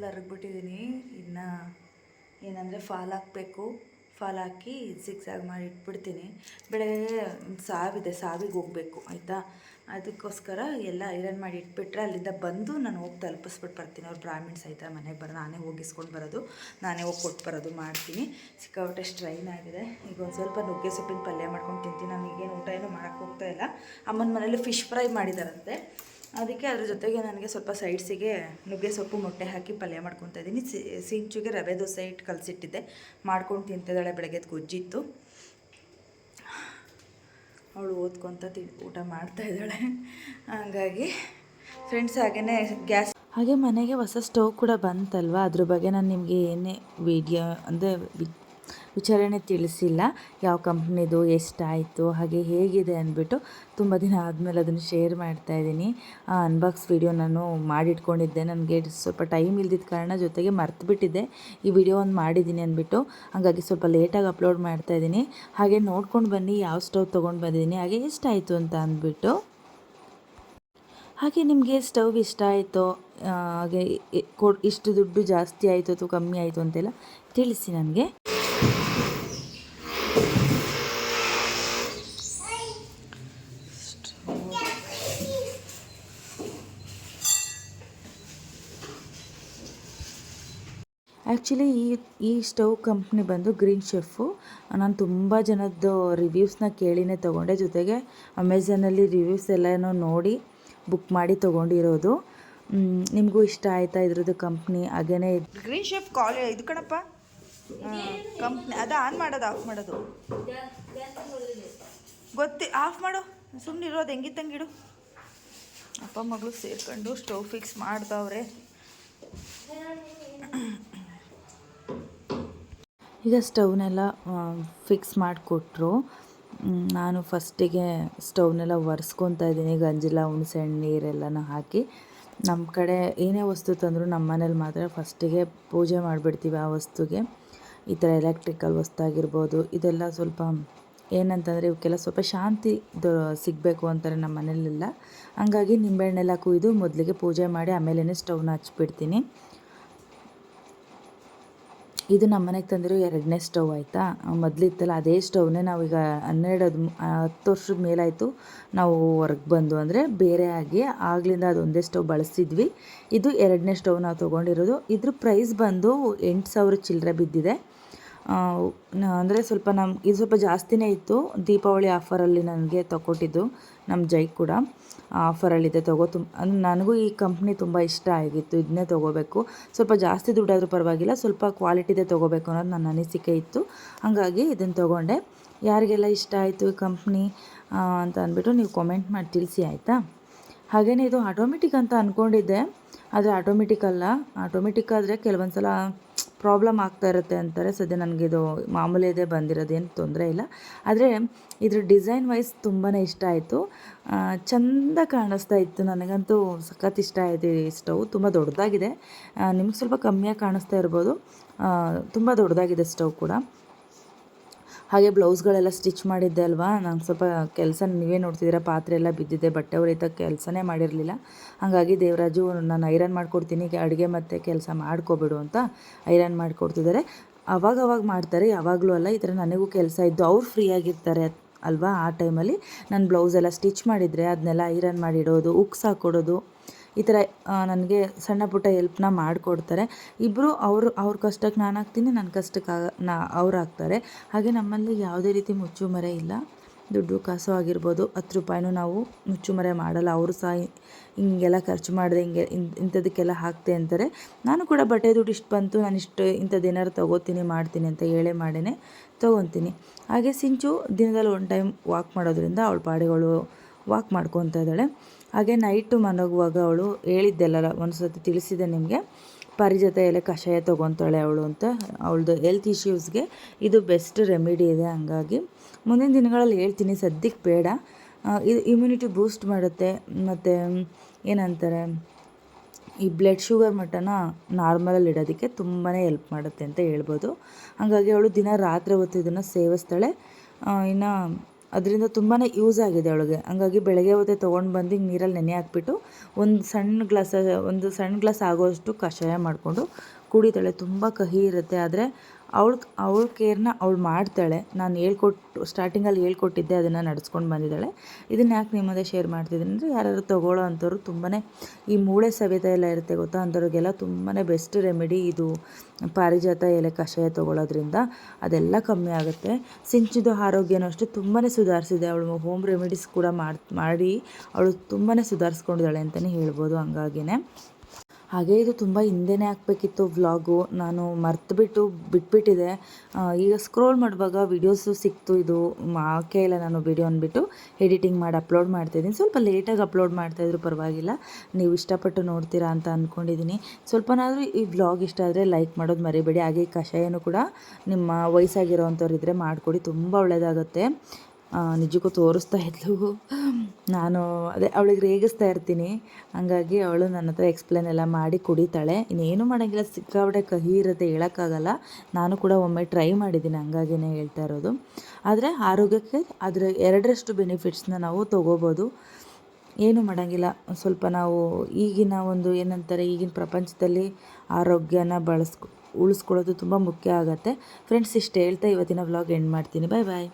Full ಹರಗ್ಬಿಟ್ಟಿದ್ದೀನಿ. ಇನ್ನು ಏನಂದರೆ fall ಹಾಕಬೇಕು. ಫಾಲ್ ಹಾಕಿ ಜಿಗ್ಜಾಗ್ ಮಾಡಿ ಇಟ್ಬಿಡ್ತೀನಿ. ಬೆಳಗ್ಗೆ ಸಾವಿದೆ, ಸಾವಿಗೆ ಹೋಗಬೇಕು ಆಯಿತಾ. ಅದಕ್ಕೋಸ್ಕರ ಎಲ್ಲ ಐರನ್ ಮಾಡಿ ಇಟ್ಬಿಟ್ರೆ ಅಲ್ಲಿಂದ ಬಂದು ನಾನು ಹೋಗಿ ತಲುಪಿಸ್ಬಿಟ್ಟು ಬರ್ತೀನಿ. ಅವ್ರು ಬ್ರಾಹ್ಮಿಣ್ಸ್ ಆಯಿತಾ, ಮನೆಗೆ ಬರೋ ನಾನೇ ಹೋಗಿಸ್ಕೊಂಡು ಬರೋದು, ನಾನೇ ಹೋಗಿ ಕೊಟ್ಟು ಬರೋದು ಮಾಡ್ತೀನಿ. ಸಿಕ್ಕಾಪಟ್ಟೆ ಸ್ಟ್ರೈನ್ ಆಗಿದೆ. ಈಗ ಒಂದು ಸ್ವಲ್ಪ ನುಗ್ಗೆ ಸೊಪ್ಪಿನ ಪಲ್ಯ ಮಾಡ್ಕೊಂಡು ತಿಂತೀನಿ. ನನಗೇನು ಊಟ ಏನೂ ಮಾಡೋಕ್ಕೆ ಹೋಗ್ತಾಯಿಲ್ಲ. ಅಮ್ಮನ ಮನೇಲಿ ಫಿಶ್ ಫ್ರೈ ಮಾಡಿದಾರಂತೆ, ಅದಕ್ಕೆ ಅದ್ರ ಜೊತೆಗೆ ನನಗೆ ಸ್ವಲ್ಪ ಸೈಡ್ಸಿಗೆ ನುಗ್ಗೆ ಸೊಪ್ಪು ಮೊಟ್ಟೆ ಹಾಕಿ ಪಲ್ಯ ಮಾಡ್ಕೊತಾ ಇದ್ದೀನಿ. ಸಿಂಚುಗೆ ರವೆ ದೋಸೆ ಇಟ್ಟು ಕಲಸಿಟ್ಟಿದ್ದೆ, ಮಾಡ್ಕೊಂಡು ತಿಂತಿದ್ದಾಳೆ. ಬೆಳಗ್ಗೆದು ಗೊಜ್ಜಿತ್ತು, ಅವಳು ಓದ್ಕೊತ ಊಟ ಮಾಡ್ತಾಯಿದ್ದಾಳೆ. ಹಾಗಾಗಿ ಫ್ರೆಂಡ್ಸ್, ಹಾಗೆಯೇ ಗ್ಯಾಸ್ ಹಾಗೆ ಮನೆಗೆ ಹೊಸ ಸ್ಟವ್ ಕೂಡ ಬಂತಲ್ವ, ಅದ್ರ ಬಗ್ಗೆ ನಾನು ನಿಮಗೆ ಏನೇ ವಿಡಿಯೋ ಅಂದರೆ ವಿಚಾರಣೆ ತಿಳಿಸಿಲ್ಲ. ಯಾವ ಕಂಪ್ನಿದು, ಎಷ್ಟಾಯಿತು, ಹಾಗೆ ಹೇಗಿದೆ ಅಂದ್ಬಿಟ್ಟು ತುಂಬ ದಿನ ಆದಮೇಲೆ ಅದನ್ನು ಶೇರ್ ಮಾಡ್ತಾಯಿದ್ದೀನಿ. ಅನ್ಬಾಕ್ಸ್ ವಿಡಿಯೋ ನಾನು ಮಾಡಿಟ್ಕೊಂಡಿದ್ದೆ. ನನಗೆ ಸ್ವಲ್ಪ ಟೈಮ್ ಇಲ್ದಿದ್ದ ಕಾರಣ, ಜೊತೆಗೆ ಮರ್ತುಬಿಟ್ಟಿದ್ದೆ ಈ ವಿಡಿಯೋ ಒಂದು ಮಾಡಿದ್ದೀನಿ ಅಂದ್ಬಿಟ್ಟು. ಹಾಗಾಗಿ ಸ್ವಲ್ಪ ಲೇಟಾಗಿ ಅಪ್ಲೋಡ್ ಮಾಡ್ತಾಯಿದ್ದೀನಿ. ಹಾಗೆ ನೋಡ್ಕೊಂಡು ಬನ್ನಿ ಯಾವ ಸ್ಟವ್ ತೊಗೊಂಡು ಬಂದಿದ್ದೀನಿ, ಹಾಗೆ ಎಷ್ಟಾಯಿತು ಅಂತ ಅಂದ್ಬಿಟ್ಟು. ಹಾಗೆ ನಿಮಗೆ ಸ್ಟವ್ ಇಷ್ಟ ಆಯಿತೋ, ಹಾಗೆ ಇಷ್ಟು ದುಡ್ಡು ಜಾಸ್ತಿ ಆಯಿತು ಅಥವಾ ಕಮ್ಮಿ ಆಯಿತು ಅಂತೆಲ್ಲ ತಿಳಿಸಿ ನನಗೆ. ಆ್ಯಕ್ಚುಲಿ ಈ ಸ್ಟವ್ ಕಂಪ್ನಿ ಬಂದು ಗ್ರೀನ್ ಶೆಫು. ನಾನು ತುಂಬ ಜನದ್ದು ರಿವ್ಯೂಸ್ನ ಕೇಳಿನೇ ತೊಗೊಂಡೆ, ಜೊತೆಗೆ ಅಮೆಝಾನಲ್ಲಿ ರಿವ್ಯೂಸ್ ಎಲ್ಲನೂ ನೋಡಿ ಬುಕ್ ಮಾಡಿ ತೊಗೊಂಡಿರೋದು. ನಿಮಗೂ ಇಷ್ಟ ಆಯಿತಾ ಇದ್ರದ್ದು ಕಂಪ್ನಿ? ಹಾಗೇ ಗ್ರೀನ್ ಶೆಫ್ ಇದು ಕಣಪ್ಪ ಕಂಪ್ನಿ. ಅದು ಆನ್ ಮಾಡೋದು, ಆಫ್ ಮಾಡೋದು ಆಫ್ ಮಾಡು, ಸುಮ್ಮನೆ ಇರೋದು, ಹೆಂಗಿತ್ತಂಗಿಡು. ಅಪ್ಪ ಮಗಳು ಸೇರ್ಕೊಂಡು ಸ್ಟವ್ ಫಿಕ್ಸ್ ಮಾಡ್ದವ್ರೆ. ಈಗ ಸ್ಟವ್ನೆಲ್ಲ ಫಿಕ್ಸ್ ಮಾಡಿಕೊಟ್ರು. ನಾನು ಫಸ್ಟಿಗೆ ಸ್ಟವ್ನೆಲ್ಲ ಒರೆಸ್ಕೊತಾ ಇದ್ದೀನಿ, ಗಂಜಲ, ಹುಣಸೆಹಣ್ಣು, ನೀರೆಲ್ಲನೂ ಹಾಕಿ. ನಮ್ಮ ಕಡೆ ಏನೇ ವಸ್ತು ತಂದರೂ ನಮ್ಮ ಮನೇಲಿ ಮಾತ್ರ ಫಸ್ಟಿಗೆ ಪೂಜೆ ಮಾಡಿಬಿಡ್ತೀವಿ ಆ ವಸ್ತುಗೆ. ಈ ಥರ ಎಲೆಕ್ಟ್ರಿಕಲ್ ವಸ್ತು ಆಗಿರ್ಬೋದು, ಇದೆಲ್ಲ ಸ್ವಲ್ಪ ಏನಂತಂದರೆ ಇವಕ್ಕೆಲ್ಲ ಸ್ವಲ್ಪ ಶಾಂತಿ ಸಿಗಬೇಕು ಅಂತಾರೆ ನಮ್ಮ ಮನೇಲೆಲ್ಲ. ಹಂಗಾಗಿ ನಿಂಬೆಹಣ್ಣೆಲ್ಲ ಕುಯ್ದು ಮೊದಲಿಗೆ ಪೂಜೆ ಮಾಡಿ ಆಮೇಲೆ ಸ್ಟವ್ನ ಹಚ್ಬಿಡ್ತೀನಿ. ಇದು ನಮ್ಮ ಮನೆಗೆ ತಂದಿರೋ 2ನೇ ಸ್ಟವ್ ಆಯಿತಾ. ಮೊದಲಿತ್ತಲ್ಲ ಅದೇ ಸ್ಟವ್ನೇ ನಾವೀಗ 10 ವರ್ಷದ ಮೇಲಾಯಿತು ನಾವು ಹೊರಗೆ ಬಂದು, ಅಂದರೆ ಬೇರೆ ಆಗಿ. ಆಗಲಿಂದ ಅದೊಂದೇ ಸ್ಟವ್ ಬಳಸ್ತಿದ್ವಿ. ಇದು 2ನೇ ಸ್ಟವ್ ನಾವು ತೊಗೊಂಡಿರೋದು. ಇದ್ರ ಪ್ರೈಸ್ ಬಂದು 8,000 ಚಿಲ್ಲರೆ ಬಿದ್ದಿದೆ. ಅಂದರೆ ಸ್ವಲ್ಪ ಇದು ಸ್ವಲ್ಪ ಜಾಸ್ತಿನೇ ಇತ್ತು. ದೀಪಾವಳಿ ಆಫರಲ್ಲಿ ನನಗೆ ತಗೊಟ್ಟಿದ್ದು ನಮ್ಮ ಜೈ ಕೂಡ ಆಫರಲ್ಲಿದೆ, ನನಗೂ ಈ ಕಂಪ್ನಿ ತುಂಬ ಇಷ್ಟ ಆಗಿತ್ತು. ಇದನ್ನೇ ತೊಗೋಬೇಕು, ಸ್ವಲ್ಪ ಜಾಸ್ತಿ ದುಡ್ಡಾದರೂ ಪರವಾಗಿಲ್ಲ, ಸ್ವಲ್ಪ ಕ್ವಾಲಿಟಿದೇ ತೊಗೋಬೇಕು ಅನ್ನೋದು ನನ್ನ ಅನಿಸಿಕೆ ಇತ್ತು. ಹಾಗಾಗಿ ಇದನ್ನು ತೊಗೊಂಡೆ. ಯಾರಿಗೆಲ್ಲ ಇಷ್ಟ ಆಯಿತು ಈ ಕಂಪ್ನಿ ಅಂತ ಅಂದ್ಬಿಟ್ಟು ನೀವು ಕಾಮೆಂಟ್ ಮಾಡಿ ತಿಳಿಸಿ ಆಯಿತಾ. ಹಾಗೆಯೇ ಇದು ಆಟೋಮೆಟಿಕ್ ಅಂತ ಅಂದ್ಕೊಂಡಿದ್ದೆ, ಆದರೆ ಆಟೋಮೆಟಿಕ್ ಅಲ್ಲ. ಆಟೋಮೆಟಿಕ್ ಆದರೆ ಕೆಲವೊಂದು ಸಲ ಪ್ರಾಬ್ಲಮ್ ಆಗ್ತಾ ಇರುತ್ತೆ ಅಂತಾರೆ. ಸದ್ಯ ನನಗಿದು ಮಾಮೂಲಿಯದೇ ಬಂದಿರೋದು, ಏನು ತೊಂದರೆ ಇಲ್ಲ. ಆದರೆ ಇದ್ರ ಡಿಸೈನ್ ವೈಸ್ ತುಂಬಾ ಇಷ್ಟ ಆಯಿತು, ಚೆಂದ ಕಾಣಿಸ್ತಾ ಇತ್ತು. ನನಗಂತೂ ಸಖತ್ ಇಷ್ಟ ಆಯಿತು. ಈ ಸ್ಟವ್ ತುಂಬ ದೊಡ್ಡದಾಗಿದೆ, ನಿಮ್ಗೆ ಸ್ವಲ್ಪ ಕಮ್ಮಿಯಾಗಿ ಕಾಣಿಸ್ತಾ ಇರ್ಬೋದು, ತುಂಬ ದೊಡ್ಡದಾಗಿದೆ ಸ್ಟವ್ ಕೂಡ. ಹಾಗೆ ಬ್ಲೌಸ್ಗಳೆಲ್ಲ ಸ್ಟಿಚ್ ಮಾಡಿದ್ದೆ ಅಲ್ವಾ, ನಂಗೆ ಸ್ವಲ್ಪ ಕೆಲಸ ನೀವೇ ನೋಡ್ತಿದ್ದೀರ, ಪಾತ್ರೆ ಎಲ್ಲ ಬಿದ್ದಿದೆ, ಬಟ್ಟೆ ಹೊಲಿತ ಕೆಲಸನೇ ಮಾಡಿರಲಿಲ್ಲ. ಹಾಗಾಗಿ ದೇವರಾಜು ನಾನು ಐರನ್ ಮಾಡಿಕೊಡ್ತೀನಿ, ಅಡುಗೆ ಮತ್ತು ಕೆಲಸ ಮಾಡ್ಕೊಬಿಡು ಅಂತ ಐರನ್ ಮಾಡಿಕೊಡ್ತಿದ್ದಾರೆ. ಅವಾಗವಾಗ ಮಾಡ್ತಾರೆ, ಯಾವಾಗಲೂ ಅಲ್ಲ. ಈ ಥರ ನನಗೂ ಕೆಲಸ ಇದ್ದು ಅವ್ರು ಫ್ರೀಯಾಗಿರ್ತಾರೆ ಅಲ್ವಾ, ಆ ಟೈಮಲ್ಲಿ ನಾನು ಬ್ಲೌಸೆಲ್ಲ ಸ್ಟಿಚ್ ಮಾಡಿದರೆ ಅದನ್ನೆಲ್ಲ ಐರನ್ ಮಾಡಿಡೋದು, ಉಕ್ಸ್ ಹಾಕ್ಕೊಡೋದು, ಈ ಥರ ನನಗೆ ಸಣ್ಣ ಪುಟ್ಟ ಹೆಲ್ಪ್ನ ಮಾಡಿಕೊಡ್ತಾರೆ. ಇಬ್ಬರು ಅವ್ರ ಕಷ್ಟಕ್ಕೆ ನಾನು ಹಾಕ್ತೀನಿ, ನನ್ನ ಕಷ್ಟಕ್ಕೆ ಅವ್ರು ಹಾಕ್ತಾರೆ. ಹಾಗೆ ನಮ್ಮಲ್ಲಿ ಯಾವುದೇ ರೀತಿ ಮುಚ್ಚುಮರೆ ಇಲ್ಲ. ದುಡ್ಡು ಕಾಸು ಆಗಿರ್ಬೋದು, 10 ರೂಪಾಯಿನೂ ನಾವು ಮುಚ್ಚುಮರೆ ಮಾಡಲ್ಲ. ಅವರು ಸಹ ಹಿಂಗೆಲ್ಲ ಖರ್ಚು ಮಾಡಿದೆ, ಇಂಥದಕ್ಕೆಲ್ಲ ಹಾಕ್ತೆ ಅಂತಾರೆ. ನಾನು ಕೂಡ ಬಟ್ಟೆ ದುಡ್ಡು ಇಷ್ಟು ಬಂತು, ನಾನು ಇಂಥದ್ದು ಏನಾರು ತೊಗೋತೀನಿ ಮಾಡ್ತೀನಿ ಅಂತ ಮಾಡೇ ತೊಗೊತೀನಿ. ಹಾಗೆ ಸಿಂಚು ದಿನದಲ್ಲಿ 1 ಟೈಮ್ ವಾಕ್ ಮಾಡೋದ್ರಿಂದ ಅವಳ ಪಾಡಿಗಳು ವಾಕ್ ಮಾಡ್ಕೊತಾ ಇದ್ದಾಳೆ. ಹಾಗೆ ನೈಟು ಮಲಗುವಾಗ ಅವಳು ಹೇಳಿದ್ದೆಲ್ಲ ಒಂದು ಸತಿ ತಿಳಿಸಿದೆ ನಿಮಗೆ, ಪಾರಿಜಾತ ಎಲೆ ಕಷಾಯ ತೊಗೊತಾಳೆ ಅವಳು ಅಂತ. ಅವಳದು ಹೆಲ್ತ್ ಇಶ್ಯೂಸ್ಗೆ ಇದು ಬೆಸ್ಟ್ ರೆಮಿಡಿ ಇದೆ. ಹಂಗಾಗಿ ಮುಂದಿನ ದಿನಗಳಲ್ಲಿ ಹೇಳ್ತೀನಿ, ಸದ್ಯಕ್ಕೆ ಬೇಡ. ಇದು ಇಮ್ಯುನಿಟಿ ಬೂಸ್ಟ್ ಮಾಡುತ್ತೆ, ಮತ್ತು ಏನಂತಾರೆ, ಈ ಬ್ಲಡ್ ಶುಗರ್ ಮಟ್ಟನ ನಾರ್ಮಲಲ್ಲಿ ಇಡೋದಕ್ಕೆ ತುಂಬಾ ಹೆಲ್ಪ್ ಮಾಡುತ್ತೆ ಅಂತ ಹೇಳ್ಬೋದು. ಹಾಗಾಗಿ ಅವಳು ದಿನ ರಾತ್ರಿ ಹೊತ್ತು ಇದನ್ನು ಸೇವಿಸ್ತಾಳೆ. ಇನ್ನು ಅದರಿಂದ ತುಂಬಾ ಯೂಸ್ ಆಗಿದೆ ಅವಳಿಗೆ. ಹಂಗಾಗಿ ಬೆಳಗ್ಗೆ ಹೊತ್ತೇ ತೊಗೊಂಡು ಬಂದು ನೀರಲ್ಲಿ ನೆನೆ ಹಾಕ್ಬಿಟ್ಟು ಒಂದು ಸಣ್ಣ ಗ್ಲಾಸ್ ಆಗೋಷ್ಟು ಕಷಾಯ ಮಾಡಿಕೊಂಡು ಕುಡಿತಾಳೆ. ತುಂಬ ಕಹಿ ಇರುತ್ತೆ, ಆದರೆ ಅವಳ ಕೇರ್ನ ಅವಳು ಮಾಡ್ತಾಳೆ. ನಾನು ಸ್ಟಾರ್ಟಿಂಗಲ್ಲಿ ಹೇಳ್ಕೊಟ್ಟಿದ್ದೆ, ಅದನ್ನು ನಡೆಸ್ಕೊಂಡು ಬಂದಿದ್ದಾಳೆ. ಇದನ್ನು ಯಾಕೆ ನಿಮ್ಮ ಮುಂದೆ ಶೇರ್ ಮಾಡ್ತಿದ್ದೀನಿ ಅಂದರೆ, ಯಾರಾದ್ರು ತೊಗೊಳ್ಳೋ ಅಂಥವ್ರು ತುಂಬಾ ಈ ಮೂಳೆ ಸವೆತ ಎಲ್ಲ ಇರುತ್ತೆ ಗೊತ್ತಾ, ಅಂಥವ್ರಿಗೆಲ್ಲ ತುಂಬಾ ಬೆಸ್ಟ್ ರೆಮಿಡಿ ಇದು. ಪಾರಿಜಾತ ಎಲೆ ಕಷಾಯ ತೊಗೊಳ್ಳೋದ್ರಿಂದ ಅದೆಲ್ಲ ಕಮ್ಮಿ ಆಗುತ್ತೆ. ಸಿಂಚಿದು ಆರೋಗ್ಯನೂ ಅಷ್ಟೇ ತುಂಬಾ ಸುಧಾರಿಸಿದೆ. ಅವಳು ಹೋಮ್ ರೆಮಿಡೀಸ್ ಕೂಡ ಮಾಡಿ ಅವಳು ತುಂಬಾ ಸುಧಾರಿಸ್ಕೊಂಡಿದ್ದಾಳೆ ಅಂತಲೇ ಹೇಳ್ಬೋದು. ಹಂಗಾಗಿನೇ ಹಾಗೆ ಇದು ತುಂಬ ಹಿಂದೆನೇ ಹಾಕಬೇಕಿತ್ತು ವ್ಲಾಗು, ನಾನು ಬಿಟ್ಬಿಟ್ಟಿದೆ. ಈಗ ಸ್ಕ್ರೋಲ್ ಮಾಡುವಾಗ ವಿಡಿಯೋಸು ಸಿಕ್ತು, ಇದು ಹಾಕೇ ಇಲ್ಲ ನಾನು ವಿಡಿಯೋ ಅಂದ್ಬಿಟ್ಟು ಎಡಿಟಿಂಗ್ ಮಾಡಿ ಅಪ್ಲೋಡ್ ಮಾಡ್ತಾಯಿದ್ದೀನಿ. ಸ್ವಲ್ಪ ಲೇಟಾಗಿ ಅಪ್ಲೋಡ್ ಮಾಡ್ತಾಯಿದ್ರು ಪರವಾಗಿಲ್ಲ, ನೀವು ಇಷ್ಟಪಟ್ಟು ನೋಡ್ತೀರಾ ಅಂತ ಅಂದ್ಕೊಂಡಿದ್ದೀನಿ. ಸ್ವಲ್ಪನಾದರೂ ಈ ವ್ಲಾಗ್ ಇಷ್ಟ ಆದರೆ ಲೈಕ್ ಮಾಡೋದು ಮರಿಬೇಡಿ. ಹಾಗೆ ಈ ಕಷಾಯನೂ ಕೂಡ ನಿಮ್ಮ ವಯಸ್ಸಾಗಿರೋ ಅಂಥವ್ರು ಇದ್ದರೆ ಮಾಡಿಕೊಡಿ, ತುಂಬ ಒಳ್ಳೆಯದಾಗುತ್ತೆ. ನಿಜಕ್ಕೂ ತೋರಿಸ್ತಾ ಇದ್ಲು, ನಾನು ಅದೇ ಅವಳಿಗೆ ರೇಗಿಸ್ತಾ ಇರ್ತೀನಿ. ಹಂಗಾಗಿ ಅವಳು ನನ್ನ ಹತ್ರ ಎಕ್ಸ್ಪ್ಲೇನ್ ಎಲ್ಲ ಮಾಡಿ ಕುಡಿತಾಳೆ. ಇನ್ನೇನು ಮಾಡೋಂಗಿಲ್ಲ, ಸಿಕ್ಕಾಪಟ್ಟೆ ಕಹಿ ಇರುತ್ತೆ, ಹೇಳೋಕ್ಕಾಗಲ್ಲ. ನಾನು ಕೂಡ ಒಮ್ಮೆ ಟ್ರೈ ಮಾಡಿದ್ದೀನಿ, ಹಂಗಾಗಿನೇ ಹೇಳ್ತಾ ಇರೋದು. ಆದರೆ ಆರೋಗ್ಯಕ್ಕೆ ಅದರ 2ರಷ್ಟು ಬೆನಿಫಿಟ್ಸ್ನ ನಾವು ತೊಗೋಬೋದು. ಏನು ಮಾಡೋಂಗಿಲ್ಲ, ಸ್ವಲ್ಪ ನಾವು ಈಗಿನ ಪ್ರಪಂಚದಲ್ಲಿ ಆರೋಗ್ಯನ ಉಳಿಸ್ಕೊಳ್ಳೋದು ತುಂಬ ಮುಖ್ಯ ಆಗುತ್ತೆ. ಫ್ರೆಂಡ್ಸ್, ಇಷ್ಟು ಹೇಳ್ತಾ ಇವತ್ತಿನ ವ್ಲಾಗ್ ಎಂಡ್ ಮಾಡ್ತೀನಿ. ಬಾಯ್ ಬಾಯ್.